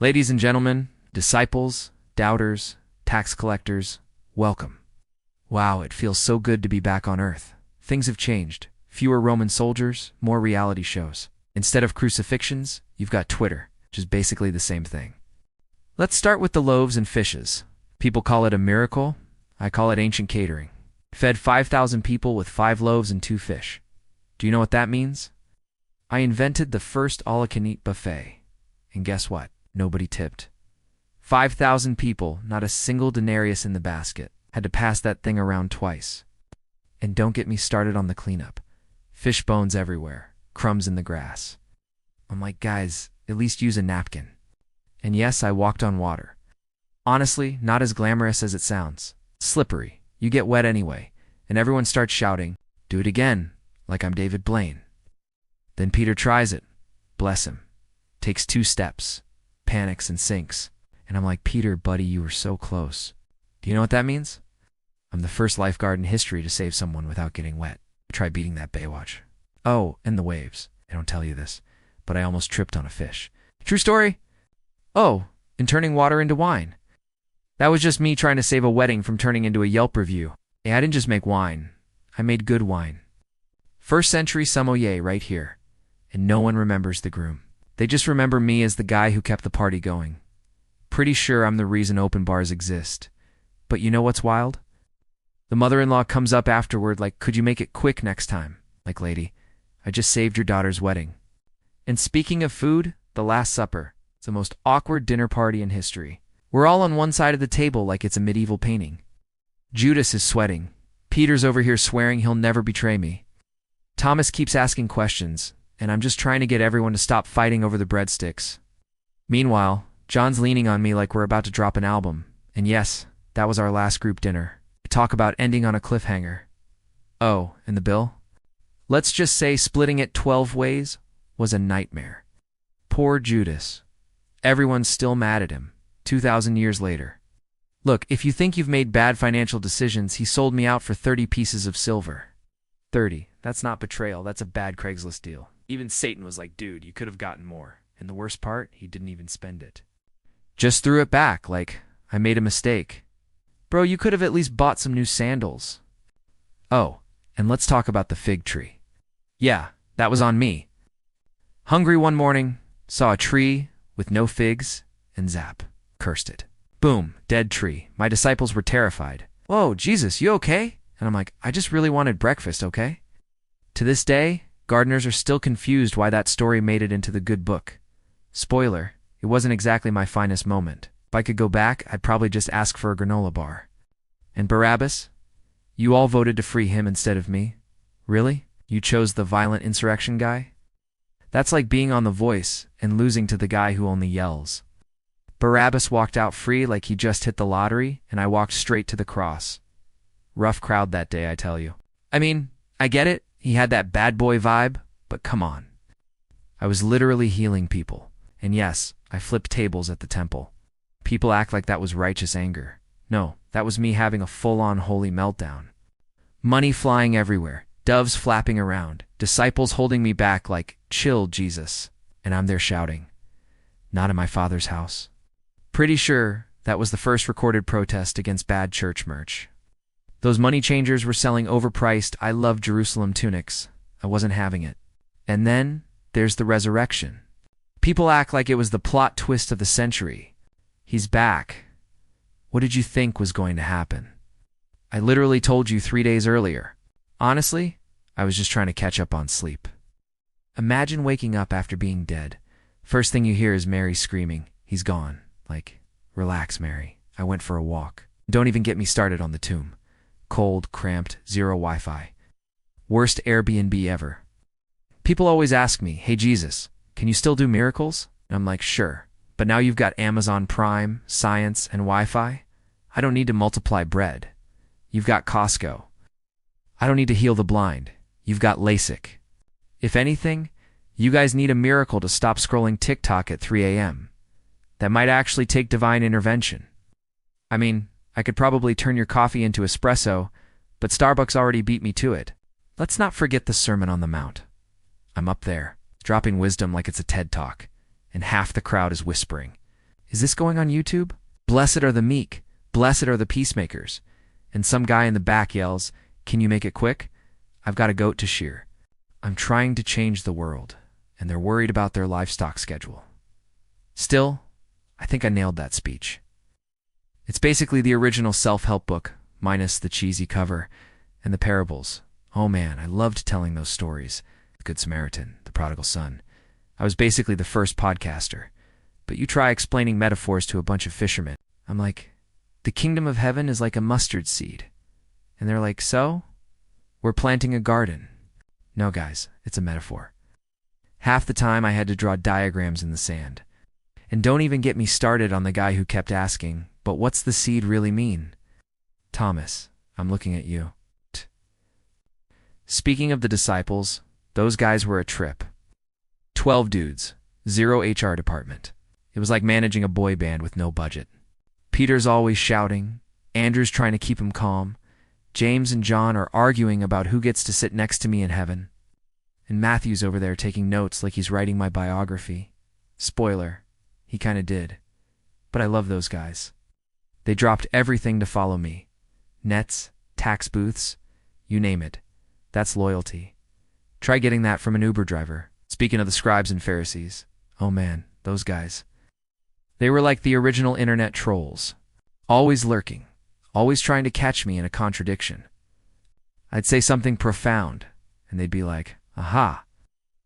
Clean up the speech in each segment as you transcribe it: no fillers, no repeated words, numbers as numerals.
Ladies and gentlemen, disciples, doubters, tax collectors, welcome. Wow, it feels so good to be back on Earth. Things have changed. Fewer Roman soldiers, more reality shows. Instead of crucifixions, you've got Twitter, which is basically the same thing. Let's start with the loaves and fishes. People call it a miracle. I call it ancient catering. Fed 5,000 people with 5 loaves and 2 fish. Do you know what that means? I invented the first all-you-can-eat buffet. And guess what? Nobody tipped. 5,000 people, not a single denarius in the basket. Had to pass that thing around twice. And don't get me started on the cleanup. Fish bones everywhere, crumbs in the grass. I'm like, guys, at least use a napkin. And yes, I walked on water. Honestly, not as glamorous as it sounds. Slippery. You get wet anyway. And everyone starts shouting, "Do it again," like I'm David Blaine. Then Peter tries it. Bless him. Takes 2 steps. Panics and sinks. And I'm like, Peter, buddy, you were so close. Do you know what that means? I'm the first lifeguard in history to save someone without getting wet. Try beating that Baywatch. Oh, and the waves. I don't tell you this, but I almost tripped on a fish. True story? Oh, and turning water into wine. That was just me trying to save a wedding from turning into a Yelp review. Hey, I didn't just make wine. I made good wine. First century sommelier right here. And no one remembers the groom. They just remember me as the guy who kept the party going. Pretty sure I'm the reason open bars exist. But you know what's wild? The mother-in-law comes up afterward like, could you make it quick next time? Like, lady, I just saved your daughter's wedding. And speaking of food, the Last Supper. It's the most awkward dinner party in history. We're all on one side of the table like it's a medieval painting. Judas is sweating. Peter's over here swearing he'll never betray me. Thomas keeps asking questions, and I'm just trying to get everyone to stop fighting over the breadsticks. Meanwhile, John's leaning on me like we're about to drop an album. And yes, that was our last group dinner. Talk about ending on a cliffhanger. Oh, and the bill? Let's just say splitting it 12 ways was a nightmare. Poor Judas. Everyone's still mad at him, 2,000 years later. Look, if you think you've made bad financial decisions, he sold me out for 30 pieces of silver. 30. That's not betrayal, that's a bad Craigslist deal. Even Satan was like, dude, you could have gotten more. And the worst part, he didn't even spend it. Just threw it back, like, I made a mistake. Bro, you could have at least bought some new sandals. Oh, and let's talk about the fig tree. Yeah, that was on me. Hungry one morning, saw a tree with no figs, and zap, cursed it. Boom, dead tree. My disciples were terrified. Whoa, Jesus, you okay? And I'm like, I just really wanted breakfast, okay? To this day, gardeners are still confused why that story made it into the good book. Spoiler, it wasn't exactly my finest moment. If I could go back, I'd probably just ask for a granola bar. And Barabbas? You all voted to free him instead of me? Really? You chose the violent insurrection guy? That's like being on The Voice and losing to the guy who only yells. Barabbas walked out free like he just hit the lottery, and I walked straight to the cross. Rough crowd that day, I tell you. I mean, I get it, he had that bad boy vibe, but come on. I was literally healing people. And yes, I flipped tables at the temple. People act like that was righteous anger. No, that was me having a full-on holy meltdown. Money flying everywhere, doves flapping around, disciples holding me back like, chill, Jesus. And I'm there shouting, not in my Father's house. Pretty sure that was the first recorded protest against bad church merch. Those money changers were selling overpriced I Love Jerusalem tunics. I wasn't having it. And then there's the resurrection. People act like it was the plot twist of the century. He's back. What did you think was going to happen? I literally told you 3 days earlier. Honestly, I was just trying to catch up on sleep. Imagine waking up after being dead. First thing you hear is Mary screaming, he's gone. Like, relax, Mary. I went for a walk. Don't even get me started on the tomb. Cold, cramped, zero Wi-Fi. Worst Airbnb ever. People always ask me, hey Jesus, can you still do miracles? And I'm like, sure. But now you've got Amazon Prime, Science, and Wi-Fi. I don't need to multiply bread. You've got Costco. I don't need to heal the blind. You've got LASIK. If anything, you guys need a miracle to stop scrolling TikTok at 3 a.m. That might actually take divine intervention. I mean, I could probably turn your coffee into espresso, but Starbucks already beat me to it. Let's not forget the Sermon on the Mount. I'm up there, dropping wisdom like it's a TED Talk, and half the crowd is whispering, Is this going on YouTube? Blessed are the meek, blessed are the peacemakers. And some guy in the back yells, can you make it quick? I've got a goat to shear. I'm trying to change the world, and they're worried about their livestock schedule. Still, I think I nailed that speech. It's basically the original self-help book, minus the cheesy cover and the parables. Oh man, I loved telling those stories. The Good Samaritan, the prodigal son. I was basically the first podcaster. But you try explaining metaphors to a bunch of fishermen. I'm like, the kingdom of heaven is like a mustard seed. And they're like, so? We're planting a garden. No, guys, it's a metaphor. Half the time I had to draw diagrams in the sand. And don't even get me started on the guy who kept asking, but what's the seed really mean? Thomas, I'm looking at you. Speaking of the disciples, those guys were a trip. 12 dudes, 0 HR department. It was like managing a boy band with no budget. Peter's always shouting, Andrew's trying to keep him calm, James and John are arguing about who gets to sit next to me in heaven, and Matthew's over there taking notes like he's writing my biography. Spoiler, he kinda did. But I love those guys. They dropped everything to follow me. Nets, tax booths, you name it. That's loyalty. Try getting that from an Uber driver. Speaking of the scribes and Pharisees, oh man, those guys. They were like the original internet trolls, always lurking, always trying to catch me in a contradiction. I'd say something profound, and they'd be like, aha,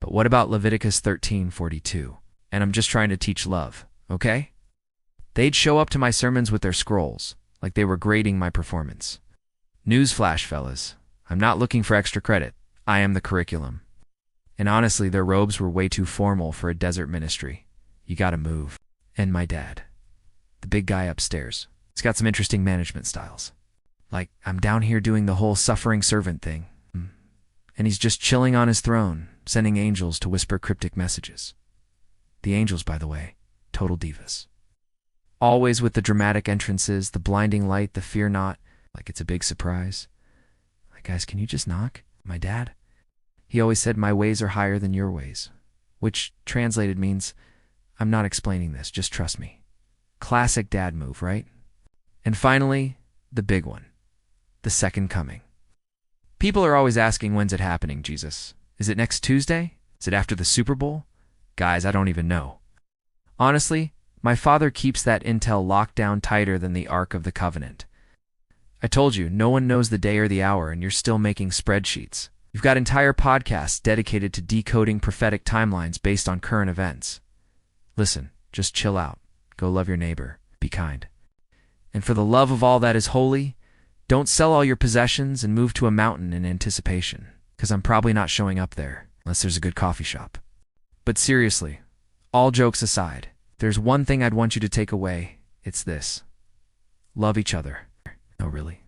but what about Leviticus 13:42? And I'm just trying to teach love, okay? They'd show up to my sermons with their scrolls, like they were grading my performance. Newsflash, fellas, I'm not looking for extra credit. I am the curriculum. And honestly, their robes were way too formal for a desert ministry. You gotta move. And my dad, the big guy upstairs, he's got some interesting management styles. Like, I'm down here doing the whole suffering servant thing, and he's just chilling on his throne, sending angels to whisper cryptic messages. The angels, by the way, total divas. Always with the dramatic entrances, the blinding light, the fear not, like it's a big surprise. Like, guys, can you just knock? My dad? He always said, my ways are higher than your ways, which translated means, I'm not explaining this, just trust me. Classic dad move, right? And finally, the big one, the second coming. People are always asking, when's it happening, Jesus? Is it next Tuesday? Is it after the Super Bowl? Guys, I don't even know. Honestly, my father keeps that intel locked down tighter than the Ark of the Covenant. I told you, no one knows the day or the hour, and you're still making spreadsheets. You've got entire podcasts dedicated to decoding prophetic timelines based on current events. Listen, just chill out. Go love your neighbor. Be kind. And for the love of all that is holy, don't sell all your possessions and move to a mountain in anticipation, because I'm probably not showing up there, unless there's a good coffee shop. But seriously, all jokes aside, there's one thing I'd want you to take away. It's this. Love each other. No, really.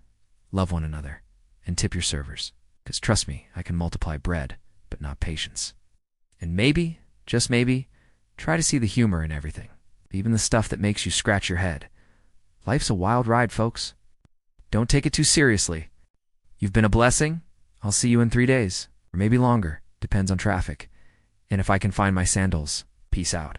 Love one another. And tip your servers. Because trust me, I can multiply bread, but not patience. And maybe, just maybe, try to see the humor in everything. Even the stuff that makes you scratch your head. Life's a wild ride, folks. Don't take it too seriously. You've been a blessing. I'll see you in 3 days. Or maybe longer. Depends on traffic. And if I can find my sandals. Peace out.